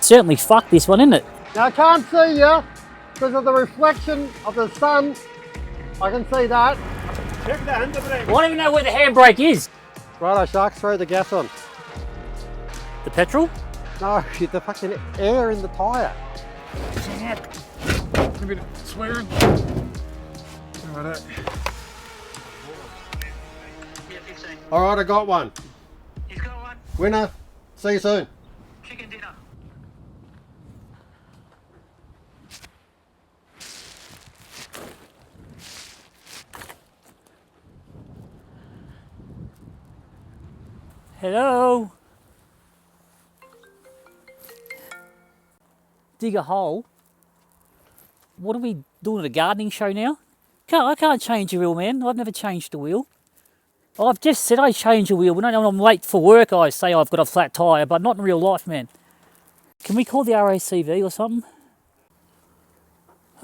certainly fucked this one, isn't it? Now I can't see you because of the reflection of the sun. I can see that. Check the handbrake. I don't even know where the handbrake is. Righto, Shark, throw the gas on. The petrol? No, the fucking air in the tyre. A bit of swearing. Alright. Alright, I got one. He's got one. Winner. See you soon. Chicken dinner. Hello? Dig a hole? What are we doing at a gardening show now? I can't change a wheel, man. I've never changed a wheel. I've just said I change a wheel. When I'm late for work, I say I've got a flat tyre, but not in real life, man. Can we call the RACV or something?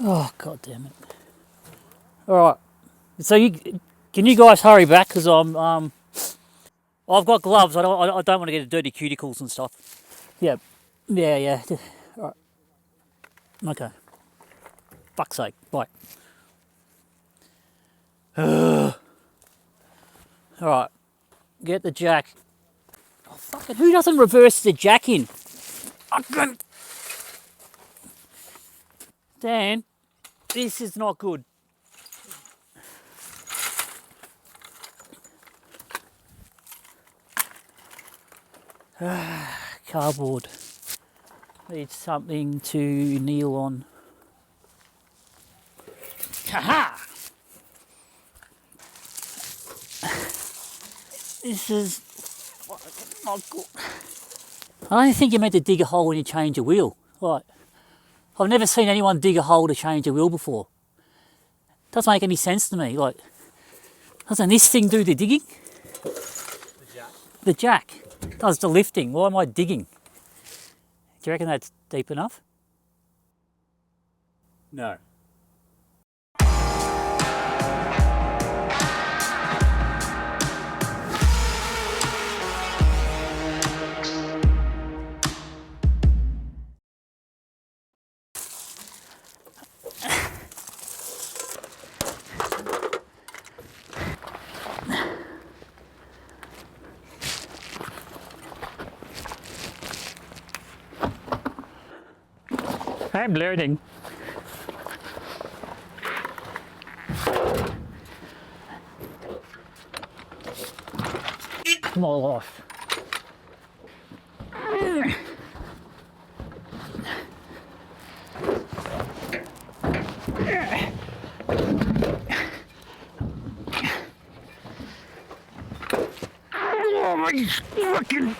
Oh, god damn it. Alright. So can you guys hurry back? Because I've got gloves. I don't want to get dirty cuticles and stuff. Yeah. Yeah. Alright. Okay. Fuck's sake. Bye. Alright. Get the jack. Oh, fuck it. Who doesn't reverse the jack in? Dan, this is not good. Cardboard. Needs something to kneel on. Ha-ha! This is not good. I don't think you're meant to dig a hole when you change a wheel. Like, I've never seen anyone dig a hole to change a wheel before. Doesn't make any sense to me. Like, doesn't this thing do the digging? The jack. The jack does the lifting. Why am I digging? Do you reckon that's deep enough? No. I'm learning. My life. Oh my fucking...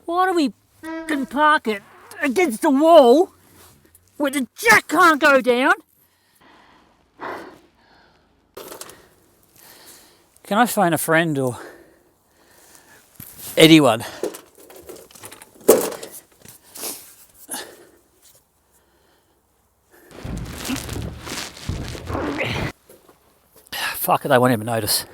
Why do we fucking park it against the wall where the jack can't go down? Can I phone a friend or anyone? Fuck it, they won't even notice.